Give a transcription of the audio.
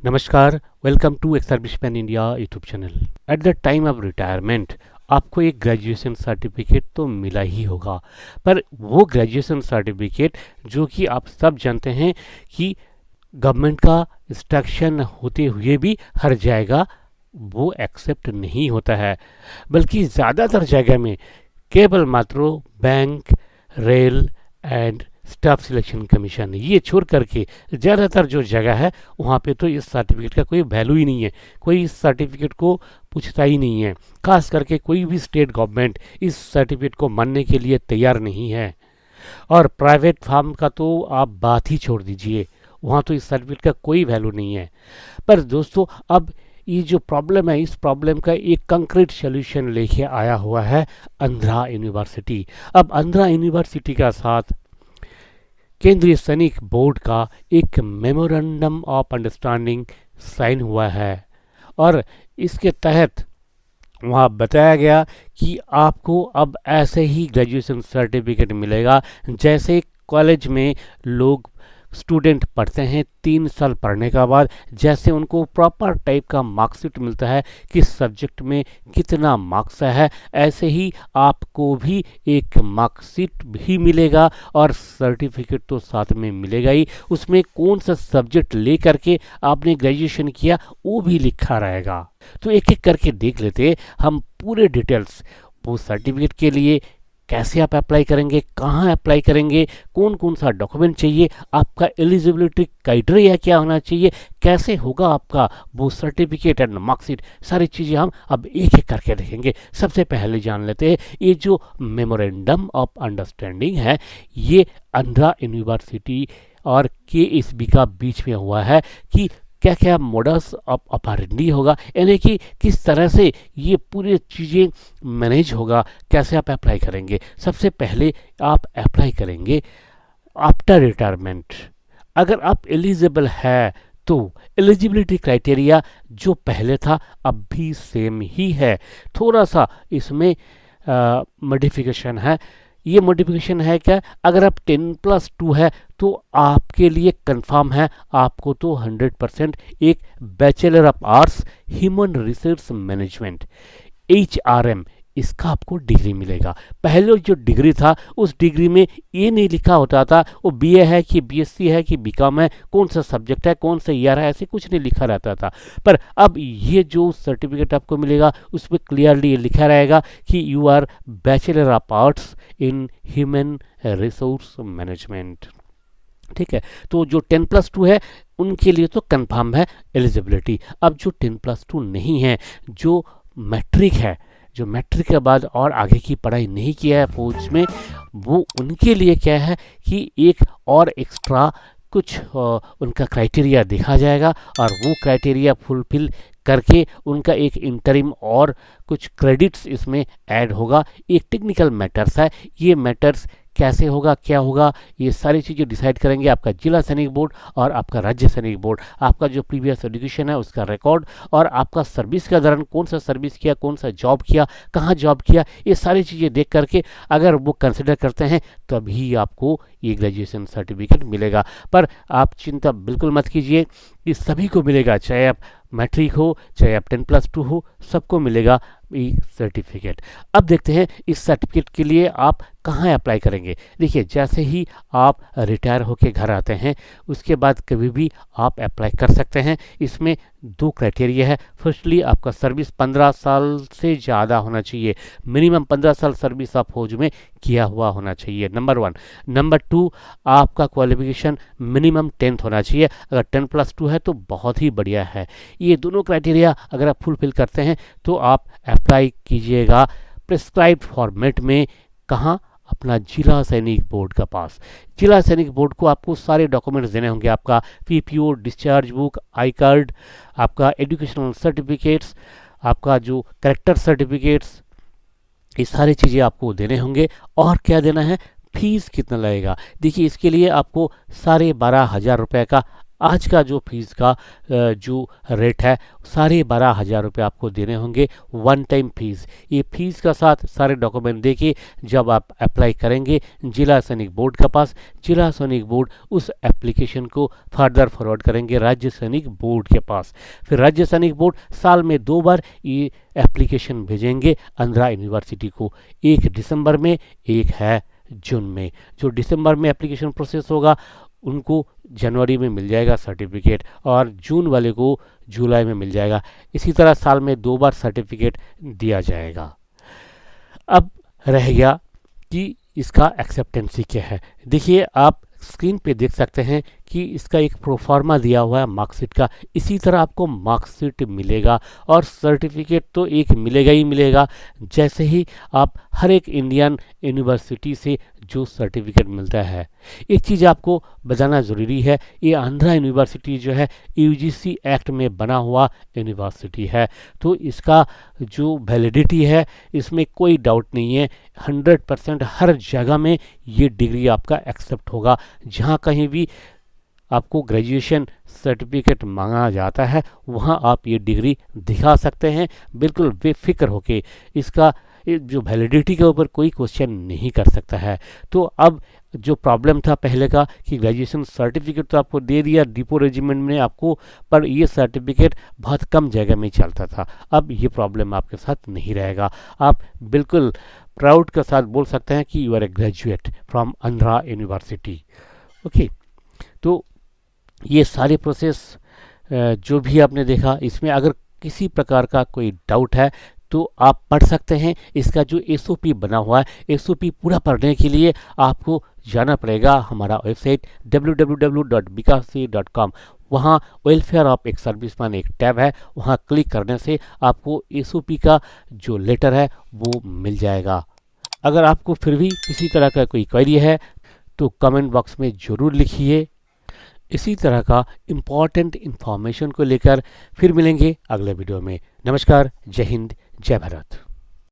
नमस्कार, welcome to ex serviceman India YouTube channel. At the time of retirement आपको एक graduation certificate तो मिला ही होगा, पर वो ग्रेजुएशन सर्टिफिकेट जो कि आप सब जानते हैं कि गवर्नमेंट का इंस्ट्रक्शन होते हुए भी हर जगह वो एक्सेप्ट नहीं होता है, बल्कि ज़्यादातर जगह में केवल मात्र bank, rail and staff selection commission ये छोड़ करके ज़्यादातर जो जगह है वहाँ पे तो इस सर्टिफिकेट का कोई वैल्यू ही नहीं है। कोई इस सर्टिफिकेट को पूछता ही नहीं है। खास करके कोई भी स्टेट गवर्नमेंट इस सर्टिफिकेट को मानने के लिए तैयार नहीं है। और प्राइवेट फार्म का तो आप बात ही छोड़ दीजिए, वहाँ तो इस सर्टिफिकेट का कोई वैल्यू नहीं है। पर दोस्तों, अब ये जो प्रॉब्लम है, इस प्रॉब्लम का एक कंक्रीट सॉल्यूशन लेके आया हुआ है आंध्रा यूनिवर्सिटी। अब आंध्रा यूनिवर्सिटी का साथ केंद्रीय सैनिक बोर्ड का एक मेमोरेंडम ऑफ अंडरस्टैंडिंग साइन हुआ है और इसके तहत वहाँ बताया गया कि आपको अब ऐसे ही ग्रेजुएशन सर्टिफिकेट मिलेगा जैसे कॉलेज में लोग स्टूडेंट पढ़ते हैं 3 साल पढ़ने के बाद, जैसे उनको प्रॉपर टाइप का मार्कशीट मिलता है किस सब्जेक्ट में कितना मार्क्स है, ऐसे ही आपको भी एक मार्कशीट भी मिलेगा और सर्टिफिकेट तो साथ में मिलेगा ही। उसमें कौन सा सब्जेक्ट ले करके आपने ग्रेजुएशन किया वो भी लिखा रहेगा। तो एक एक करके देख लेते हैं हम पूरे डिटेल्स। वो सर्टिफिकेट के लिए कैसे आप अप्लाई करेंगे, कहाँ अप्लाई करेंगे, कौन कौन सा डॉक्यूमेंट चाहिए, आपका एलिजिबिलिटी क्राइटेरिया क्या होना चाहिए, कैसे होगा आपका वो सर्टिफिकेट एंड मार्कशीट, सारी चीज़ें हम अब एक एक करके देखेंगे। सबसे पहले जान लेते हैं ये जो मेमोरेंडम ऑफ अंडरस्टैंडिंग है, ये आंध्रा यूनिवर्सिटी और केएसबी का बीच में हुआ है कि क्या क्या मोडस ऑफ ऑपरेंडी होगा, यानी कि किस तरह से ये पूरी चीज़ें मैनेज होगा, कैसे आप अप्लाई करेंगे। सबसे पहले आप अप्लाई करेंगे आफ्टर रिटायरमेंट। अगर आप एलिजिबल है तो एलिजिबिलिटी क्राइटेरिया जो पहले था अब भी सेम ही है, थोड़ा सा इसमें मॉडिफिकेशन है। ये मॉडिफिकेशन है क्या, अगर आप 10+2 है तो आपके लिए कंफर्म है, आपको तो 100% एक bachelor of arts human resource management HRM इसका आपको डिग्री मिलेगा। पहले जो डिग्री था उस डिग्री में ये नहीं लिखा होता था वो BA है कि BSc है कि BCom है, कौन सा सब्जेक्ट है, कौन सा ईयर है, ऐसे कुछ नहीं लिखा रहता था। पर अब ये जो सर्टिफिकेट आपको मिलेगा उसमें क्लियरली ये लिखा रहेगा कि you are bachelor of arts in human resource management. ठीक है, तो जो 10+2 है उनके लिए तो कंफर्म है एलिजिबिलिटी। अब जो 10+2 नहीं है, जो मैट्रिक है, जो मैट्रिक के बाद और आगे की पढ़ाई नहीं किया है फौज में, वो उनके लिए क्या है कि एक और एक्स्ट्रा कुछ उनका क्राइटेरिया देखा जाएगा और वो क्राइटेरिया फुलफिल करके उनका एक इंटरिम और कुछ क्रेडिट्स इसमें ऐड होगा। एक टेक्निकल मैटर्स है, ये मैटर्स कैसे होगा, क्या होगा, ये सारी चीज़ें डिसाइड करेंगे आपका जिला सैनिक बोर्ड और आपका राज्य सैनिक बोर्ड। आपका जो प्रीवियस एजुकेशन है उसका रिकॉर्ड और आपका सर्विस के दौरान कौन सा सर्विस किया, कौन सा जॉब किया, कहाँ जॉब किया, ये सारी चीज़ें देख करके अगर वो कंसिडर करते हैं तभी आपको ये ग्रेजुएशन सर्टिफिकेट मिलेगा। पर आप चिंता बिल्कुल मत कीजिए, ये सभी को मिलेगा, चाहे आप मैट्रिक हो चाहे आप 10+2 हो, सबको मिलेगा ये सर्टिफिकेट। अब देखते हैं इस सर्टिफिकेट के लिए आप कहाँ अप्लाई करेंगे। देखिए, जैसे ही आप रिटायर होके घर आते हैं उसके बाद कभी भी आप अप्लाई कर सकते हैं। इसमें 2 क्राइटेरिया है। फर्स्टली आपका सर्विस 15 साल से ज़्यादा होना चाहिए, मिनिमम 15 साल सर्विस आप फौज में किया हुआ होना चाहिए, नंबर 1। नंबर 2, आपका क्वालिफिकेशन मिनिमम 10th होना चाहिए। अगर 10+2 है तो बहुत ही बढ़िया है। ये दोनों क्राइटेरिया अगर आप फुलफिल करते हैं तो आप अप्लाई कीजिएगा प्रिस्क्राइब्ड फॉर्मेट में। कहाँ, अपना जिला सैनिक बोर्ड का पास। जिला सैनिक बोर्ड को आपको सारे डॉक्यूमेंट्स देने होंगे, आपका PPO, discharge book, I card, आपका एजुकेशनल सर्टिफिकेट्स, आपका जो करेक्टर सर्टिफिकेट्स, ये सारी चीज़ें आपको देने होंगे। और क्या देना है, फीस कितना लगेगा। देखिए, इसके लिए आपको 12,500 रुपये का आज का जो फीस का जो रेट है 12,500 रुपये आपको देने होंगे वन टाइम फीस। ये फीस का साथ सारे डॉक्यूमेंट देके जब आप अप्लाई करेंगे जिला सैनिक बोर्ड के पास, जिला सैनिक बोर्ड उस एप्लीकेशन को फर्दर फॉरवर्ड करेंगे राज्य सैनिक बोर्ड के पास। फिर राज्य सैनिक बोर्ड साल में 2 बार ये एप्लीकेशन भेजेंगे आंध्रा यूनिवर्सिटी को, एक दिसंबर में, एक है जून में। जो दिसंबर में एप्लीकेशन प्रोसेस होगा उनको जनवरी में मिल जाएगा सर्टिफिकेट, और जून वाले को जुलाई में मिल जाएगा। इसी तरह साल में 2 बार सर्टिफिकेट दिया जाएगा। अब रह गया कि इसका एक्सेप्टेंसी क्या है। देखिए आप स्क्रीन पे देख सकते हैं कि इसका एक प्रोफार्मा दिया हुआ है मार्कशीट का। इसी तरह आपको मार्कशीट मिलेगा और सर्टिफिकेट तो एक मिलेगा ही मिलेगा, जैसे ही आप हर एक इंडियन यूनिवर्सिटी से जो सर्टिफिकेट मिलता है। एक चीज़ आपको बताना ज़रूरी है, ये आंध्रा यूनिवर्सिटी जो है यूजीसी एक्ट में बना हुआ यूनिवर्सिटी है, तो इसका जो वैलिडिटी है इसमें कोई डाउट नहीं है। 100% हर जगह में ये डिग्री आपका एक्सेप्ट होगा। जहाँ कहीं भी आपको ग्रेजुएशन सर्टिफिकेट मांगा जाता है वहाँ आप ये डिग्री दिखा सकते हैं बिल्कुल बेफिक्र होके। इसका जो वैलिडिटी के ऊपर कोई क्वेश्चन नहीं कर सकता है। तो अब जो प्रॉब्लम था पहले का कि ग्रेजुएशन सर्टिफिकेट तो आपको दे दिया डिपो रेजिमेंट में आपको, पर ये सर्टिफिकेट बहुत कम जगह में चलता था। अब ये प्रॉब्लम आपके साथ नहीं रहेगा। आप बिल्कुल प्राउड के साथ बोल सकते हैं कि you are a graduate from Andhra university. Okay, तो ये सारे प्रोसेस जो भी आपने देखा, इसमें अगर किसी प्रकार का कोई डाउट है तो आप पढ़ सकते हैं। इसका जो एसओपी बना हुआ है, एसओपी पूरा पढ़ने के लिए आपको जाना पड़ेगा हमारा वेबसाइट www.bikasi.com। वहाँ वेलफेयर ऑफ एक सर्विसमैन एक टैब है, वहाँ क्लिक करने से आपको एसओपी का जो लेटर है वो मिल जाएगा। अगर आपको फिर भी किसी तरह का कोई क्वेरी है तो कमेंट बॉक्स में ज़रूर लिखिए। इसी तरह का इम्पॉर्टेंट इन्फॉर्मेशन को लेकर फिर मिलेंगे अगले वीडियो में। नमस्कार, जय हिंद, जय भारत।